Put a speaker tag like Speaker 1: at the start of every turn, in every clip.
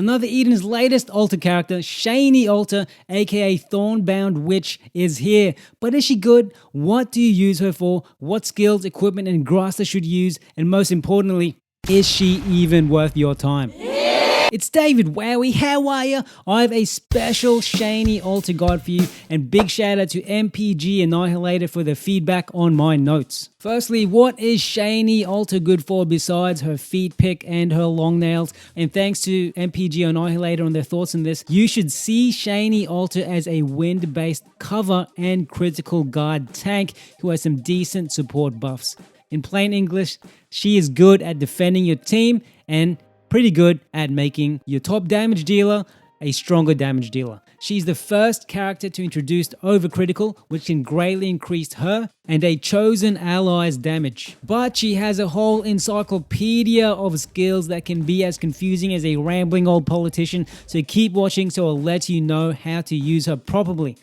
Speaker 1: Another Eden's latest alter character, Shanie Alter, aka Thornbound Witch, is here. But is she good? What do you use her for? What skills, equipment, and Grasta should you use? And most importantly, is she even worth your time? It's David Wowee, how are ya? I have a special Shanie Alter guide for you, and big shout out to MPG Annihilator for the feedback on my notes. Firstly, what is Shanie Alter good for besides her feet pick and her long nails? And thanks to MPG Annihilator on their thoughts on this, you should see Shanie Alter as a wind-based cover and critical guard tank who has some decent support buffs. In plain English, she is good at defending your team and pretty good at making your top damage dealer a stronger damage dealer. She's the first character to introduce overcritical, which can greatly increase her and a chosen ally's damage. But she has a whole encyclopedia of skills that can be as confusing as a rambling old politician, so keep watching so I'll let you know how to use her properly.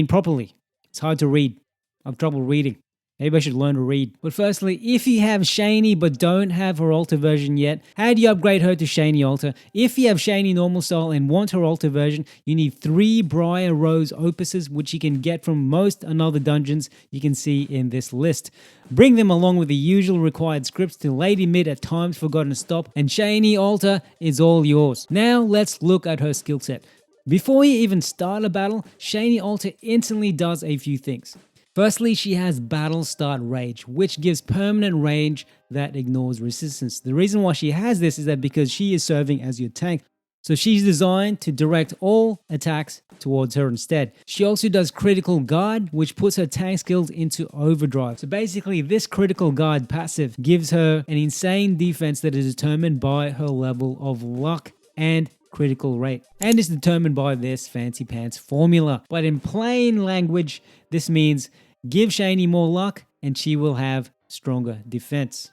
Speaker 1: Properly. It's hard to read. I have trouble reading. Maybe I should learn to read. But firstly, if you have Shanie but don't have her Alter version yet, how do you upgrade her to Shanie Alter? If you have Shanie normal style and want her Alter version, you need 3 Briar Rose Opuses, which you can get from most another dungeons you can see in this list. Bring them along with the usual required scripts to Lady Mid at Times Forgotten Stop, and Shanie Alter is all yours. Now let's look at her skill set. Before you even start a battle, Shanie Alter instantly does a few things. Firstly, she has Battle Start Rage, which gives permanent range that ignores resistance. The reason why she has this is that because she is serving as your tank, so she's designed to direct all attacks towards her instead. She also does Critical Guard, which puts her tank skills into overdrive. So basically, this Critical Guard passive gives her an insane defense that is determined by her level of luck and critical rate, and is determined by this fancy pants formula. But in plain language, this means give Shanie more luck and she will have stronger defense.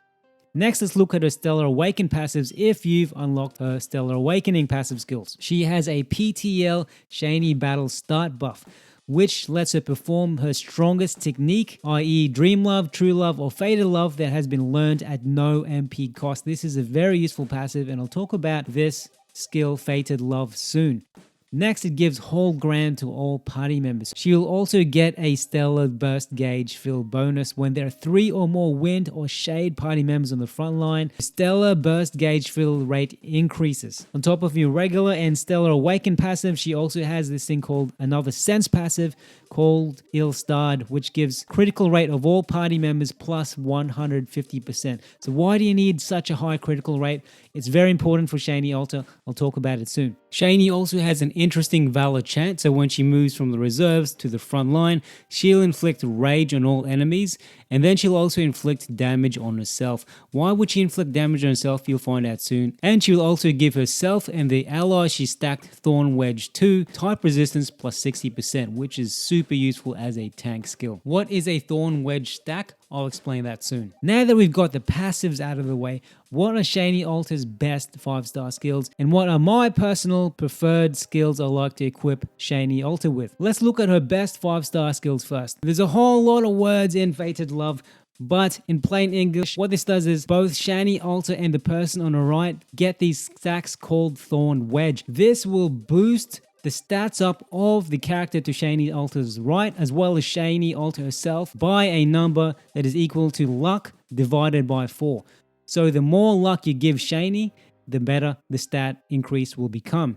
Speaker 1: Next, let's look at her Stellar Awaken passives if you've unlocked her Stellar Awakening passive skills. She has a PTL Shanie Battle Start buff, which lets her perform her strongest technique, i.e. Dream Love, True Love, or Fated Love that has been learned at no MP cost. This is a very useful passive, and I'll talk about this skill, Fated Love, soon. Next, it gives whole ground to all party members. She'll also get a Stellar Burst Gauge fill bonus when there are 3 or more wind or shade party members on the front line. Stellar Burst Gauge fill rate increases. On top of your regular and Stellar Awaken passive, she also has this thing called another Sense passive called Ill-Starred, which gives critical rate of all party members plus 150%. So why do you need such a high critical rate? It's very important for Shanie Alter. I'll talk about it soon. Shanie also has an interesting Valor chant, so when she moves from the reserves to the front line, she'll inflict rage on all enemies, and then she'll also inflict damage on herself. Why would she inflict damage on herself? You'll find out soon. And she'll also give herself and the ally she stacked Thorn Wedge 2 type resistance plus 60%, which is super useful as a tank skill. What is a Thorn Wedge stack? I'll explain that soon. Now that we've got the passives out of the way, what are Shanie Alter's best 5-star skills, and what are my personal preferred skills I like to equip Shanie Alter with? Let's look at her best 5-star skills first. There's a whole lot of words in Fated Love, but in plain English, what this does is both Shanie Alter and the person on the right get these stacks called Thorn Wedge. This will boost the stats up of the character to Shanie Alter's right, as well as Shanie Alter herself, by a number that is equal to luck divided by 4. So the more luck you give Shanie, the better the stat increase will become.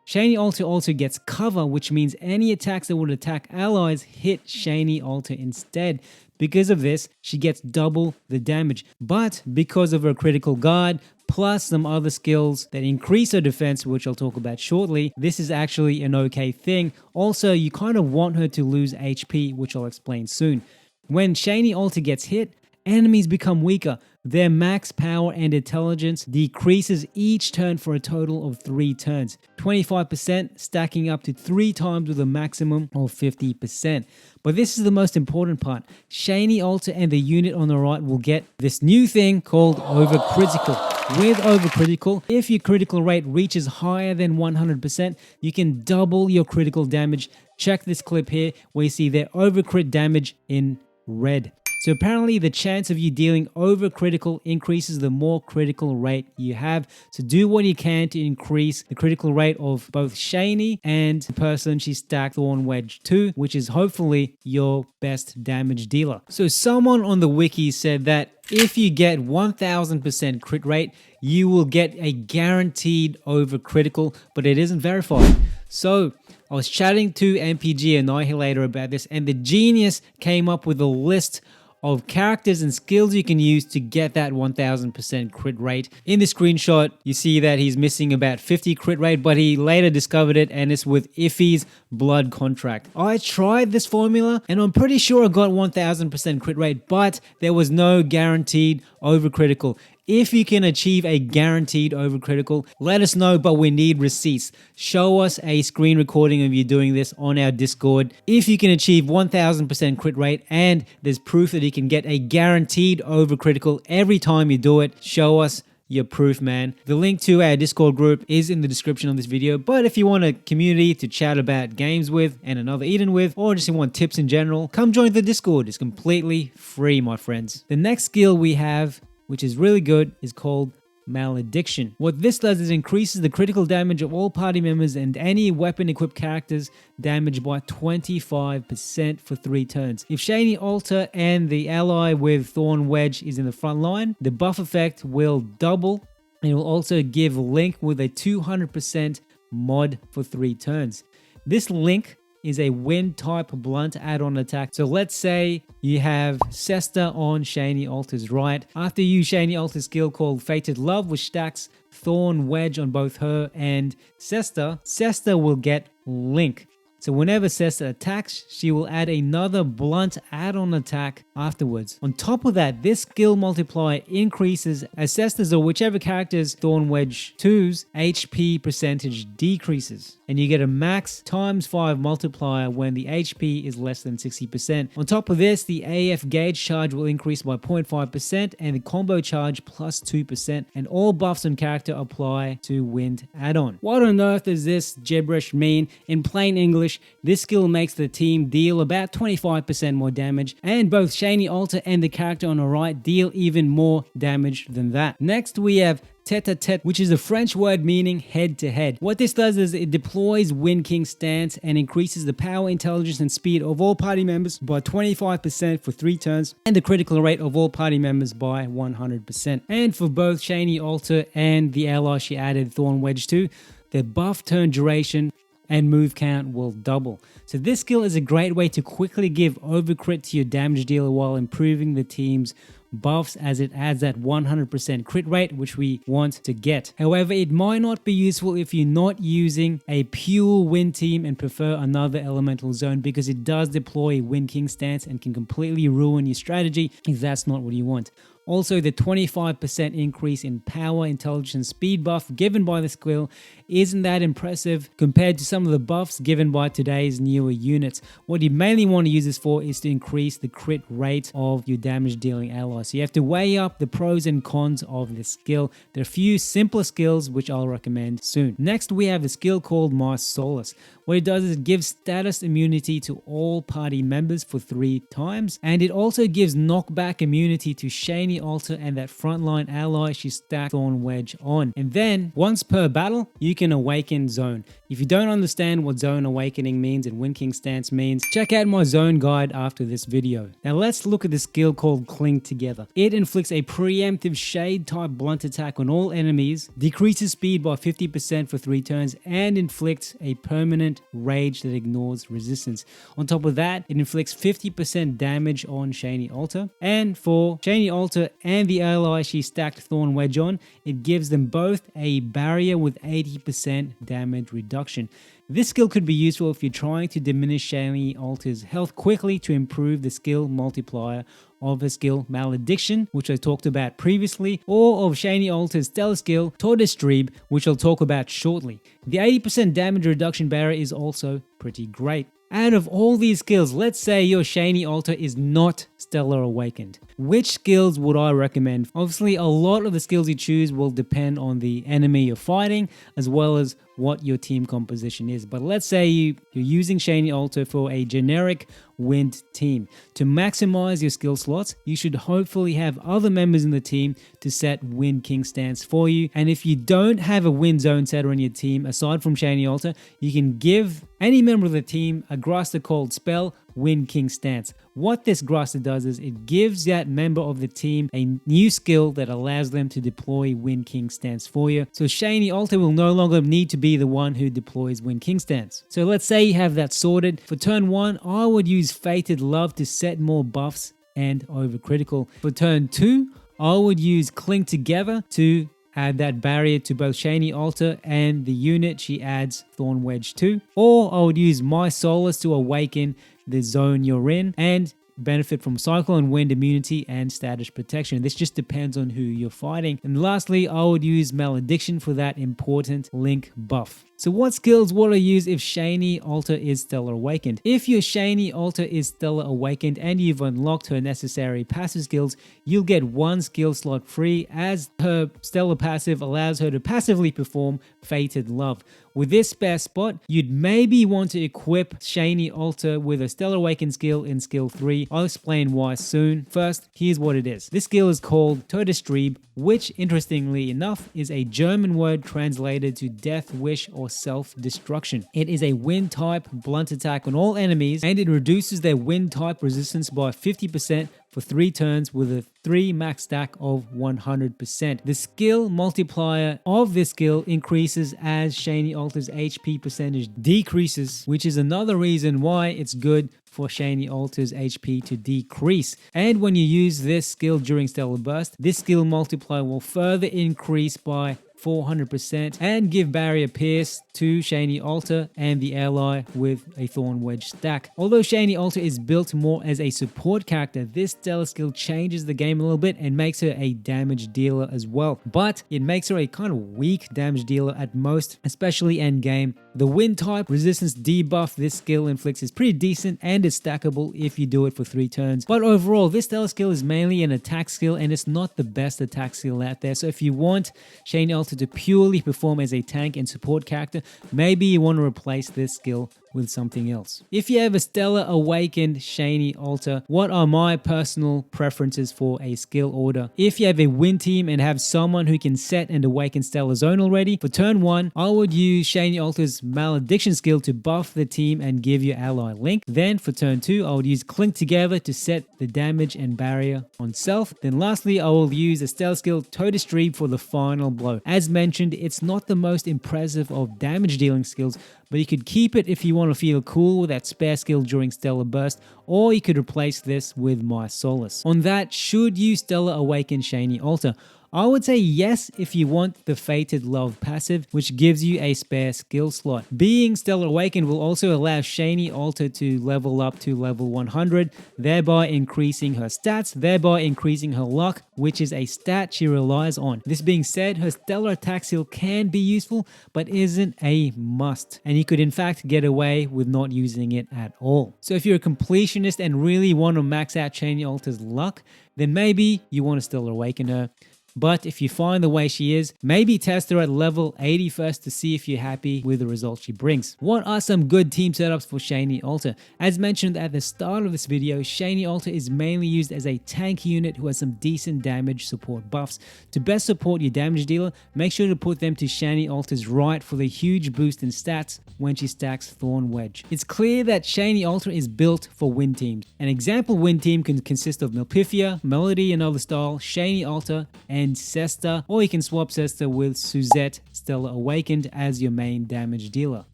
Speaker 1: Shanie Alter also gets cover, which means any attacks that would attack allies hit Shanie Alter instead. Because of this, she gets double the damage. But because of her critical guard, plus some other skills that increase her defense, which I'll talk about shortly, this is actually an okay thing. Also, you kind of want her to lose HP, which I'll explain soon. When Shanie Alter gets hit, enemies become weaker. Their max power and intelligence decreases each turn for a total of 3 turns. 25% stacking up to 3 times with a maximum of 50%. But this is the most important part. Shanie Alter and the unit on the right will get this new thing called Overcritical. With Overcritical, if your critical rate reaches higher than 100%, you can double your critical damage. Check this clip here where you see their overcrit damage in red. So apparently the chance of you dealing over critical increases the more critical rate you have. So do what you can to increase the critical rate of both Shanie and the person she stacked Thorn Wedge to, which is hopefully your best damage dealer. So someone on the wiki said that if you get 1000% crit rate, you will get a guaranteed over critical, but it isn't verified. So I was chatting to MPG Annihilator about this, and the genius came up with a list of characters and skills you can use to get that 1000% crit rate. In the screenshot, you see that he's missing about 50 crit rate, but he later discovered it, and it's with Iffy's Blood Contract. I tried this formula, and I'm pretty sure I got 1000% crit rate, but there was no guaranteed over critical. If you can achieve a guaranteed overcritical, let us know, but we need receipts. Show us a screen recording of you doing this on our Discord. If you can achieve 1000% crit rate and there's proof that you can get a guaranteed overcritical every time you do it, show us your proof, man. The link to our Discord group is in the description of this video, but if you want a community to chat about games with and another Eden with, or just want tips in general, come join the Discord. It's completely free, my friends. The next skill we have, which is really good, is called Malediction. What this does is increases the critical damage of all party members and any weapon equipped characters damaged by 25% for 3 turns. If Shanie Alter and the ally with Thorn Wedge is in the front line, the buff effect will double, and it will also give Link with a 200% mod for 3 turns. This Link is a wind type blunt add-on attack. So let's say you have Sesta on Shanie Alter's right. After you use Shanie Alter's skill called Fated Love, which stacks Thorn Wedge on both her and Sesta, Sesta will get Link. So whenever Sesta attacks, she will add another blunt add-on attack afterwards. On top of that, this skill multiplier increases as Sesta's or whichever character's Thorn Wedge 2's HP percentage decreases. And you get a max ×5 multiplier when the HP is less than 60%. On top of this, the AF gauge charge will increase by 0.5% and the combo charge plus 2%. And all buffs on character apply to wind add-on. What on earth does this gibberish mean? In plain English, this skill makes the team deal about 25% more damage, and both Shanie Alter and the character on the right deal even more damage than that. Next we have tete-a-tete, which is a French word meaning head-to-head. What this does is it deploys Wind King stance and increases the power, intelligence, and speed of all party members by 25% for 3 turns, and the critical rate of all party members by 100%. And for both Shanie Alter and the ally she added Thorn Wedge to, the buff turn duration and move count will double. So this skill is a great way to quickly give overcrit to your damage dealer while improving the team's buffs, as it adds that 100% crit rate which we want to get. However, it might not be useful if you're not using a pure wind team and prefer another elemental zone, because it does deploy a Wind King stance and can completely ruin your strategy if that's not what you want. Also, the 25% increase in power, intelligence, and speed buff given by the skill isn't that impressive compared to some of the buffs given by today's newer units. What you mainly want to use this for is to increase the crit rate of your damage dealing allies. So you have to weigh up the pros and cons of this skill. There are a few simpler skills which I'll recommend soon. Next, we have a skill called My Solace. What it does is it gives status immunity to all party members for 3 times, and it also gives knockback immunity to Shanie Alter and that frontline ally she stacked Thorn Wedge on. And then, once per battle, you can awaken zone. If you don't understand what zone awakening means and Wind King stance means, check out my zone guide after this video. Now let's look at the skill called Cling Together. It inflicts a preemptive shade type blunt attack on all enemies, decreases speed by 50% for 3 turns, and inflicts a permanent rage that ignores resistance. On top of that, it inflicts 50% damage on Shanie Alter. And for Shanie Alter and the ally she stacked Thorn Wedge on, it gives them both a barrier with 80% damage reduction. This skill could be useful if you're trying to diminish Shanie Alter's health quickly to improve the skill multiplier of her skill Malediction, which I talked about previously, or of Shanie Alter's stellar skill Todesstrieb, which I'll talk about shortly. The 80% damage reduction barrier is also pretty great. Out of all these skills, let's say your Shanie Alter is not Stellar Awakened. which skills would I recommend? Obviously, a lot of the skills you choose will depend on the enemy you're fighting, as well as what your team composition is. But let's say you're using Shanie Alter for a generic wind team. To maximize your skill slots, you should hopefully have other members in the team to set Wind King stance for you. And if you don't have a Wind Zone setter on your team, aside from Shanie Alter, you can give any member of the team a Grasta called spell, Wind King stance. What this Grasta does is it gives that member of the team a new skill that allows them to deploy Wind King stance for you. So Shanie Alter will no longer need to be the one who deploys Wind King stance. So let's say you have that sorted. For turn 1, I would use Fated Love to set more buffs and overcritical. For turn 2, I would use Cling Together to add that barrier to both Shanie Alter and the unit she adds Thorn Wedge to. Or I would use My Solace to awaken the zone you're in and benefit from Cyclone Wind immunity and status protection. This just depends on who you're fighting. And lastly, I would use Malediction for that important link buff. So what skills would I use if Shanie Alter is Stellar Awakened? If your Shanie Alter is Stellar Awakened and you've unlocked her necessary passive skills, you'll get 1 skill slot free, as her Stellar passive allows her to passively perform Fated Love. With this spare spot, you'd maybe want to equip Shanie Alter with a Stellar Awakened skill in skill 3. I'll explain why soon. First, here's what it is. This skill is called Todestrieb, which interestingly enough is a German word translated to death wish or self-destruction. It is a wind type blunt attack on all enemies, and it reduces their wind type resistance by 50% for 3 turns with a 3 max stack of 100%. The skill multiplier of this skill increases as Shanie Alter's HP percentage decreases, which is another reason why it's good for Shanie Alter's HP to decrease. And when you use this skill during Stellar Burst, this skill multiplier will further increase by 400% and give Barrier Pierce to Shanie Alter and the ally with a Thorn Wedge stack. Although Shanie Alter is built more as a support character, this stellar skill changes the game a little bit and makes her a damage dealer as well. But it makes her a kind of weak damage dealer at most, especially end game. The wind type resistance debuff this skill inflicts is pretty decent and is stackable if you do it for 3 turns. But overall, this stellar skill is mainly an attack skill and it's not the best attack skill out there. So if you want Shanie Alter to purely perform as a tank and support character, maybe you want to replace this skill with something else. If you have a Stellar Awakened Shanie Alter, what are my personal preferences for a skill order? If you have a win team and have someone who can set and awaken Stellar Zone already, for turn 1, I would use Shanie Alter's Malediction skill to buff the team and give your ally Link. Then for turn 2, I would use Cling Together to set the damage and barrier on self. Then lastly, I will use a Stellar skill Todestrieb for the final blow. As mentioned, it's not the most impressive of damage dealing skills, but you could keep it if you want to feel cool with that spare skill during Stellar Burst, or you could replace this with My Solace. On that, should you Stellar Awaken Shanie Alter? I would say yes if you want the Fated Love passive, which gives you a spare skill slot. Being Stellar Awakened will also allow Shanie Alter to level up to level 100, thereby increasing her stats, thereby increasing her luck, which is a stat she relies on. This being said, her Stellar Attack skill can be useful, but isn't a must, and you could in fact get away with not using it at all. So if you're a completionist and really want to max out Shanie Alter's luck, then maybe you want to Stellar Awaken her. But if you find the way she is, maybe test her at level 80 first to see if you're happy with the results she brings. What are some good team setups for Shanie Alter? As mentioned at the start of this video, Shanie Alter is mainly used as a tank unit who has some decent damage support buffs. To best support your damage dealer, make sure to put them to Shanie Alter's right for the huge boost in stats when she stacks Thorn Wedge. It's clear that Shanie Alter is built for win teams. An example win team can consist of Milpifia, Melody Another Style, Shanie Alter, and Cesta, or you can swap Cesta with Suzette Stellar Awakened as your main damage dealer.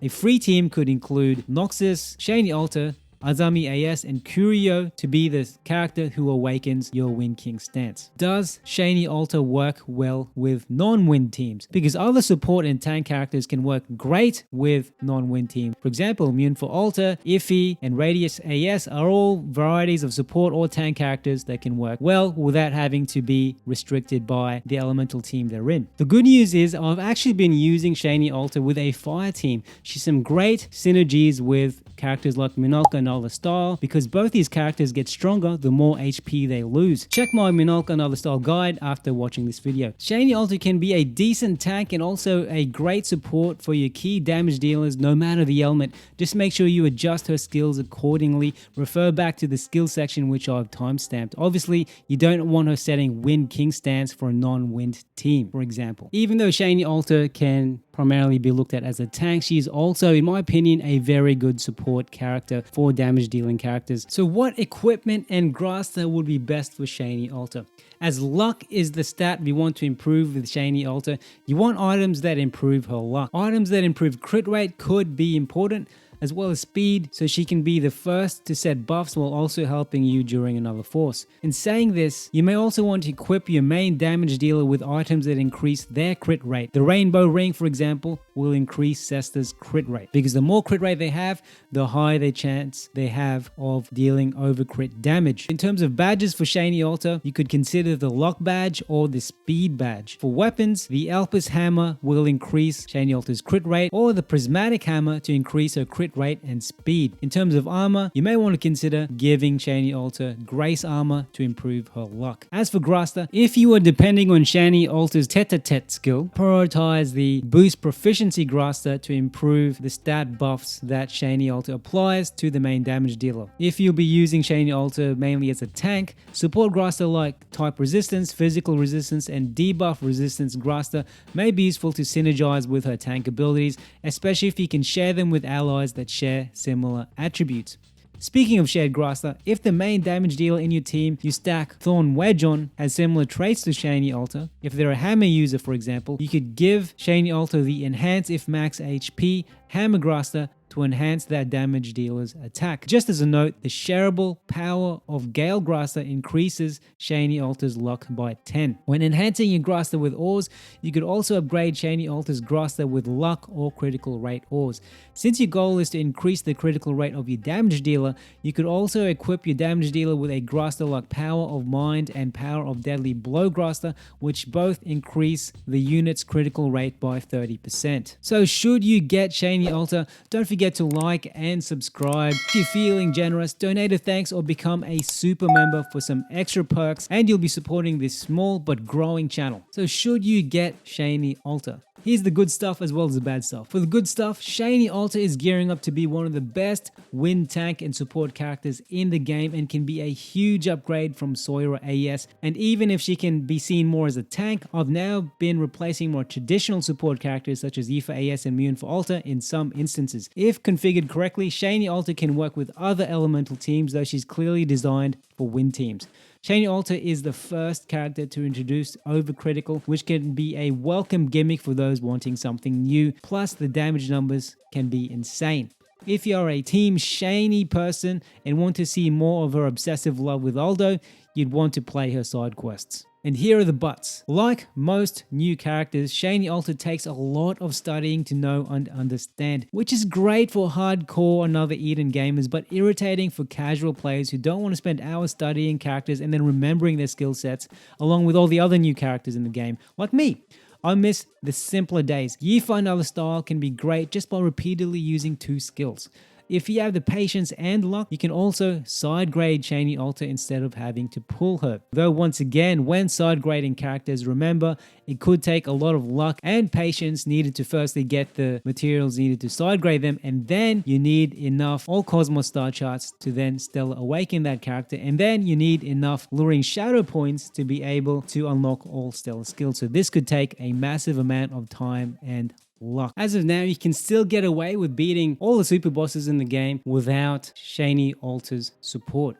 Speaker 1: A free team could include Noxus, Shanie Alter, Azami AS, and Curio to be the character who awakens your Wind King stance. Does Shanie Alter work well with non-win teams? Because other support and tank characters can work great with non-win teams. For example, Immune for Alter, Iffy, and Radius AS are all varieties of support or tank characters that can work well without having to be restricted by the elemental team they're in. The good news is I've actually been using Shanie Alter with a fire team. She's some great synergies with characters like Minolka and Other Style, because both these characters get stronger the more HP they lose. Check my Minolka and Other Style guide after watching this video. Shanie Alter can be a decent tank and also a great support for your key damage dealers no matter the element. Just make sure you adjust her skills accordingly. Refer back to the skill section which I've timestamped. Obviously, you don't want her setting Wind King stance for a non-wind team, for example. Even though Shanie Alter can primarily be looked at as a tank, she is also, in my opinion, a very good support character for damage dealing characters. So what equipment and Grasta would be best for Shanie Alter? As luck is the stat we want to improve with Shanie Alter, you want items that improve her luck. Items that improve crit rate could be important, as well as speed, so she can be the first to set buffs while also helping you during another force. In saying this, you may also want to equip your main damage dealer with items that increase their crit rate. The Rainbow Ring, for example, will increase Cesta's crit rate, because the more crit rate they have, the higher the chance they have of dealing over crit damage. In terms of badges for Shanie Alter, you could consider the Luck badge or the Speed badge. For weapons, the Elpis Hammer will increase Shanie Alter's crit rate, or the Prismatic Hammer to increase her crit rate and speed. In terms of armor, you may want to consider giving Shanie Alter Grace armor to improve her luck. As for Grasta, if you are depending on Shanie Alter's Tete-a-Tete skill, prioritize the Boost Proficiency Grasta to improve the stat buffs that Shanie Alter applies to the main damage dealer. If you'll be using Shanie Alter mainly as a tank, support Grasta like Type Resistance, Physical Resistance, and Debuff Resistance Grasta may be useful to synergize with her tank abilities, especially if you can share them with allies that share similar attributes. Speaking of shared Grasta, if the main damage dealer in your team you stack Thorn Wedge on has similar traits to Shanie Alter, if they're a hammer user for example, you could give Shanie Alter the Enhance if max HP Hammer Grasta to enhance that damage dealer's attack. Just as a note, the shareable power of Gale Grasta increases Shanie Alter's luck by 10. When enhancing your Grasta with ores, you could also upgrade Shanie Alter's Grasta with luck or critical rate ores. Since your goal is to increase the critical rate of your damage dealer, you could also equip your damage dealer with a Grasta like Power of Mind and Power of Deadly Blow Grasta, which both increase the unit's critical rate by 30%. So should you get Shanie Alter, don't forget to like and subscribe. If you're feeling generous, donate a thanks or become a super member for some extra perks, and you'll be supporting this small but growing channel. So should you get Shanie Alter? Here's the good stuff as well as the bad stuff. For the good stuff, Shanie Alter is gearing up to be one of the best wind tank and support characters in the game and can be a huge upgrade from Sawyer AES. And even if she can be seen more as a tank, I've now been replacing more traditional support characters such as Yifa AS and Mune for Alter in some instances. If configured correctly, Shanie Alter can work with other elemental teams, though she's clearly designed for wind teams. Shanie Alter is the first character to introduce overcritical, which can be a welcome gimmick for those wanting something new, plus the damage numbers can be insane. If you are a Team Shanie person and want to see more of her obsessive love with Aldo, you'd want to play her side quests. And here are the buts. Like most new characters, Shanie Alter takes a lot of studying to know and understand, which is great for hardcore Another Eden gamers, but irritating for casual players who don't want to spend hours studying characters and then remembering their skill sets, along with all the other new characters in the game, like me. I miss the simpler days. Yifa and Other Style can be great just by repeatedly using 2 skills. If you have the patience and luck, you can also side grade Shanie Alter instead of having to pull her. Though once again, when side grading characters, remember, it could take a lot of luck and patience needed to firstly get the materials needed to side grade them, and then you need enough All Cosmos Star Charts to then Stellar Awaken that character, and then you need enough Luring Shadow points to be able to unlock all Stellar skills. So this could take a massive amount of time and luck. As of now, you can still get away with beating all the super bosses in the game without Shanie Alter's support.